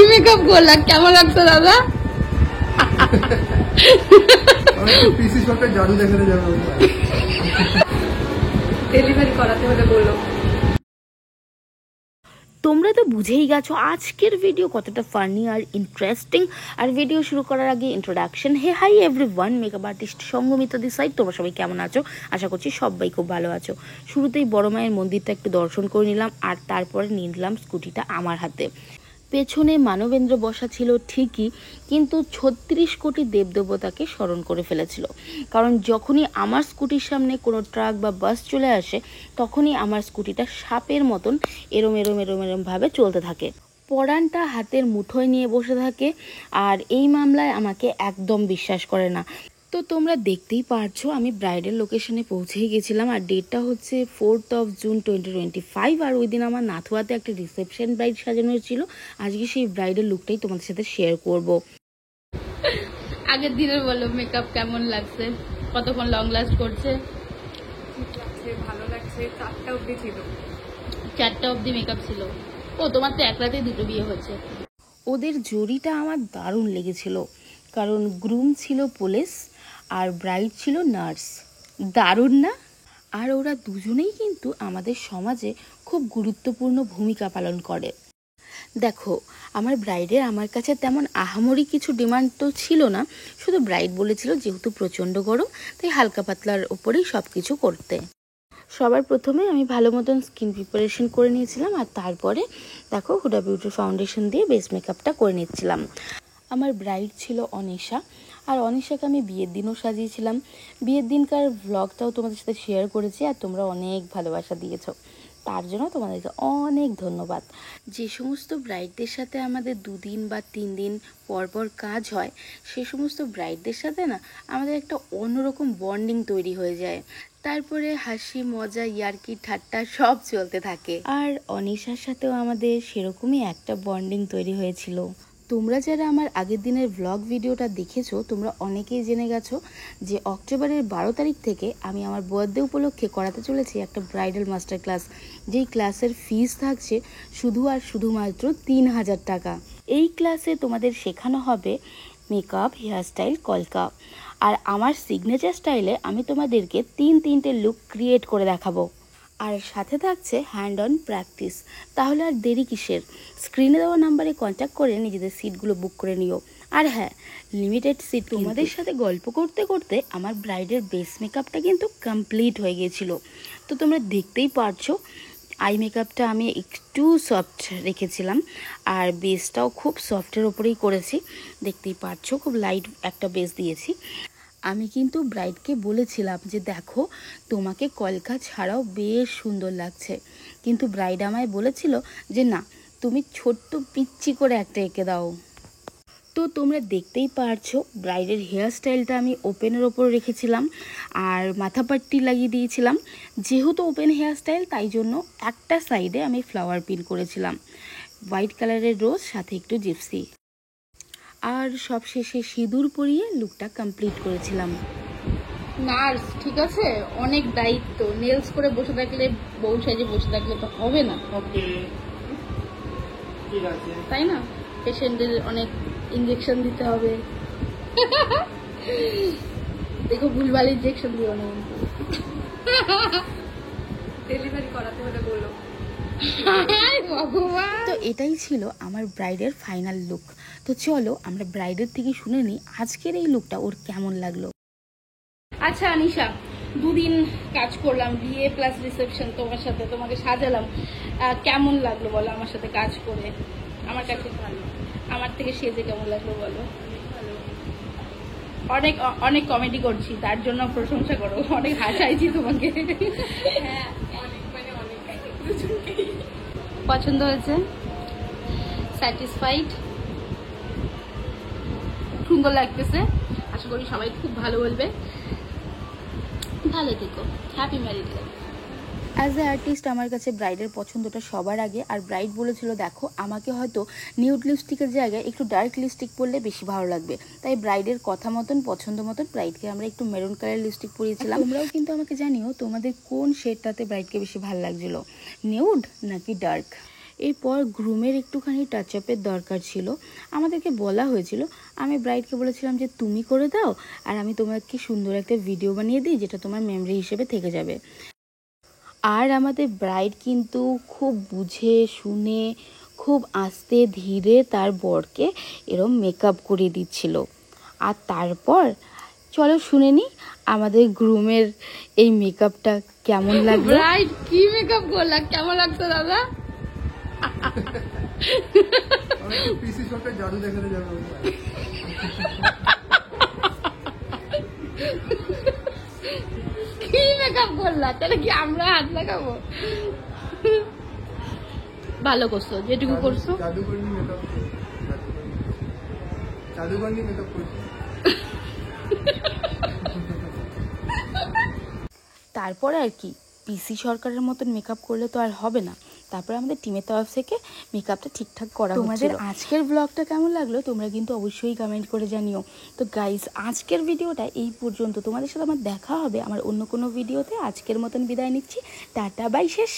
Heavy makeup করলাম, কেমন লাগতো দাদা? পিসি শপে জাদু দেখাতে যাবে, ডেলিভারি করাতে হলে বলো। তোমরা তো বুঝেই গেছো আজকের ভিডিও কতটা ফানি আর ইন্টারেস্টিং। আর ভিডিও শুরু করার আগে introduction. Hey hi everyone, makeup artist সঙ্গমিতা দিস সাইড। তোমরা সবাই কেমন আছো? আশা করছি সবাই খুব ভালো আছো। শুরুতেই বড় মায়ের মন্দিরটা একটু দর্শন করে নিলাম, আর তারপরে নিয়ে নিলাম স্কুটিটা আমার হাতে। পেছনে মানবেন্দ্র বসা ছিল ঠিকই, কিন্তু 36 কোটি দেবদেবতাকে স্মরণ করে ফেলেছিল। কারণ যখনই আমার স্কুটির সামনে কোনো ট্রাক বা বাস চলে আসে, তখনই আমার স্কুটিটা সাপের মতন এরম এরম এরম এরম ভাবে চলতে থাকে। পরানটা হাতের মুঠোয় নিয়ে বসে থাকে, আর এই মামলায় আমাকে একদম বিশ্বাস করে না। তো তোমরা দেখতেই পারছো আমি ব্রাইডাল লোকেশনে পৌঁছেই গেছিলাম, আর ডেটটা হচ্ছে 4 জুন 2025। আর ওই দিন আমার নাথুয়াতে একটা রিসেপশন ব্রাইড সাজানো ছিল। আজকে সেই ব্রাইডাল লুকটাই তোমাদের সাথে শেয়ার করব। আগের দিনের বলো মেকআপ কেমন লাগছে, কতক্ষণ লং লাস্ট করছে? ভালো লাগছে। 4টা অবধি ছিল। 4টা অবধি মেকআপ ছিল। ও তোমার তো এক রাতে দুটো বিয়ে হচ্ছে। ওদের জড়িটা আমার দারুণ লেগেছিল, কারণ গ্রুম ছিল পুলিশ আর ব্রাইড ছিল নার্স। দারুণ না? আর ওরা দুজনেই কিন্তু আমাদের সমাজে খুব গুরুত্বপূর্ণ ভূমিকা পালন করে। দেখো, আমার ব্রাইডের আমার কাছে তেমন আহামরি কিছু ডিমান্ড তো ছিল না। শুধু ব্রাইড বলেছিল যেহেতু প্রচণ্ড গরম, তাই হালকা পাতলার ওপরেই সব কিছু করতে। সবার প্রথমে আমি ভালো মতন স্কিন প্রিপারেশন করে নিয়েছিলাম, আর তারপরে দেখো হুডা বিউটি ফাউন্ডেশন দিয়ে বেস মেকআপটা করে নিচ্ছিলাম। আমার ব্রাইড ছিল অনিশা, আর অনিশাকে আমি বিয়ের দিনও সাজিয়েছিলাম। বিয়ের দিনকার ভ্লগটাও তোমাদের সাথে শেয়ার করেছি, আর তোমরা অনেক ভালোবাসা দিয়েছো, তার জন্য তোমাদেরকে অনেক ধন্যবাদ। যে সমস্ত ব্রাইডদের সাথে আমাদের 2 দিন বা 3 দিন পর পর কাজ হয়, সে সমস্ত ব্রাইডদের সাথে না আমাদের একটা অন্যরকম বন্ডিং তৈরি হয়ে যায়। তারপরে হাসি মজা ইয়ার্কি ঠাট্টা সব চলতে থাকে। আর অনিশার সাথেও আমাদের সেরকমই একটা বন্ডিং তৈরি হয়েছিল। তোমরা যারা আমার আগের দিনের ভ্লগ ভিডিওটা দেখেছো, তোমরা অনেকেই জেনে গেছো যে অক্টোবরের 12 তারিখ থেকে আমি আমার বার্থডে উপলক্ষে করাতে চলেছি একটা ব্রাইডাল মাস্টার ক্লাস, যেই ক্লাসের ফিস থাকছে শুধু আর শুধুমাত্র 3000 টাকা। এই ক্লাসে তোমাদের শেখানো হবে মেকআপ, হেয়ারস্টাইল, কলকা। আর আমার সিগনেচার স্টাইলে আমি তোমাদেরকে 3টে লুক ক্রিয়েট করে দেখাবো। আর সাথে থাকছে হ্যান্ড অন প্র্যাকটিস। তাহলে আর দেরি কিসের? স্ক্রিনে দেওয়া নাম্বারে কন্ট্যাক্ট করে নিজেদের সিটগুলো বুক করে নিও। আর হ্যাঁ, লিমিটেড সিট। তোমাদের সাথে গল্প করতে করতে আমার ব্রাইডের বেস মেকআপটা কিন্তু কমপ্লিট হয়ে গিয়েছিল। তো তোমরা দেখতেই পারছো আই মেকআপটা আমি একটু সফট রেখেছিলাম, আর বেসটাও খুব সফটের ওপরেই করেছি। দেখতেই পারছো খুব লাইট একটা বেস দিয়েছি। আমি কিন্তু ব্রাইডকে বলেছিলাম যে দেখো, তোমাকে কলকা ছাড়াও বেশ সুন্দর লাগছে, কিন্তু ব্রাইড আমায় বলেছিল যে না, তুমি ছোট্ট পিচ্চি করে একটা এঁকে দাও। তো তোমরা দেখতেই পারছো ব্রাইডের হেয়ারস্টাইলটা আমি ওপেনের ওপর রেখেছিলাম, আর মাথা পাট্টি লাগিয়ে দিয়েছিলাম। যেহেতু ওপেন হেয়ারস্টাইল, তাই জন্য একটা সাইডে আমি ফ্লাওয়ার পিন করেছিলাম, হোয়াইট কালারের রোজ, সাথে একটু জিপসি। আর সব শেষে সিঁদুর পরিয়ে লুকটা কমপ্লিট করেছিলাম। নার্স ঠিক আছে, অনেক দায়িত্ব। নেলস করে বসে থাকলে, বউ সাজে বসে থাকলে তো হবে না, ওকে ঠিক আছে, তাই না? পেশেন্টের অনেক ইঞ্জেকশন দিতে হবে। দেখো ভুলভাল ইঞ্জেকশন দিও না। ডেলিভারি করাতে হলে বলো। ভগবান। তো এটাই ছিল আমার ব্রাইডের ফাইনাল লুক। তো চলো আমরা ব্রাইডের থেকে শুনে নিই আজকের এই লুকটা ওর কেমন লাগলো। আচ্ছা আনিশা, 2 দিন কাজ করলাম, বিয়ে প্লাস রিসেপশন তোমার সাথে, তোমাকে সাজালাম, কেমন লাগলো বলো আমার সাথে কাজ করে? আমার কাছে ভালো। আমার থেকে সেজে কেমন লাগলো বলো? অনেক অনেক কমেডি করছি, তার জন্য প্রশংসা করো। অনেক হাসাইছি তোমাকে। হ্যাঁ, অনেক মানে অনেক। পছন্দ হয়েছে? স্যাটিসফাইড? সুন্দর লাগতেছে। আশা করি সবাই খুব ভালো বলবে। ভালো থেকো, happy married life. As a artist আমার কাছে ব্রাইডের পছন্দটা সবার আগে। আর ব্রাইড বলেছিল দেখো, আমাকে হয়তো নিউড লিপস্টিকের জায়গায় একটু ডার্ক লিপস্টিক পরলে বেশি ভালো লাগবে। তাই ব্রাইডের কথা মতন, পছন্দ মতন ব্রাইডকে আমরা একটু মেরুন কালার লিপস্টিক পরিয়েছিলাম। তোমরাও কিন্তু আমাকে জানিও তোমাদের কোন শেডটাতে ব্রাইডকে বেশি ভালো লাগছিল, নিউড নাকি ডার্ক। এরপর গ্রুমের একটুখানি টাচ আপের দরকার ছিল, আমাদেরকে বলা হয়েছিল। আমি ব্রাইডকে বলেছিলাম যে তুমি করে দাও, আর আমি তোমাকে সুন্দর একটা ভিডিও বানিয়ে দিই যেটা তোমার মেমরি হিসেবে থেকে যাবে। আর আমাদের ব্রাইড কিন্তু খুব বুঝে শুনে খুব আস্তে ধীরে তার বরকে এরম মেকআপ করিয়ে দিচ্ছিল। আর তারপর চলো শুনে নিই আমাদের গ্রুমের এই মেকআপটা কেমন লাগলো। ব্রাইড কি মেকআপ করলা, কেমন লাগতো দাদা? আমি একটু পিসি সরকার জাদু দেখাতে যাবো। কি মেকআপ করলা? তাহলে কি আমরা হাত লাগাবো? ভালো করছো, যেটুকু করছো। জাদুকরনি মেকআপ, জাদুকরনি মেকআপ করছি। তারপরে আর কি, পিসি সরকারের মতন মেকআপ করলে তো আর হবে না। তারপরে আমাদের টিমের তরফ থেকে মেকআপটা ঠিকঠাক করা হচ্ছিল। তোমাদের আজকের ব্লগটা কেমন লাগলো তোমরা কিন্তু অবশ্যই কমেন্ট করে জানিও। তো গাইস, আজকের ভিডিওটা এই পর্যন্ত। তোমাদের সাথে আমার দেখা হবে আমার অন্য কোনো ভিডিওতে। আজকের মতন বিদায় নিচ্ছি, টাটা বাই, শেষ।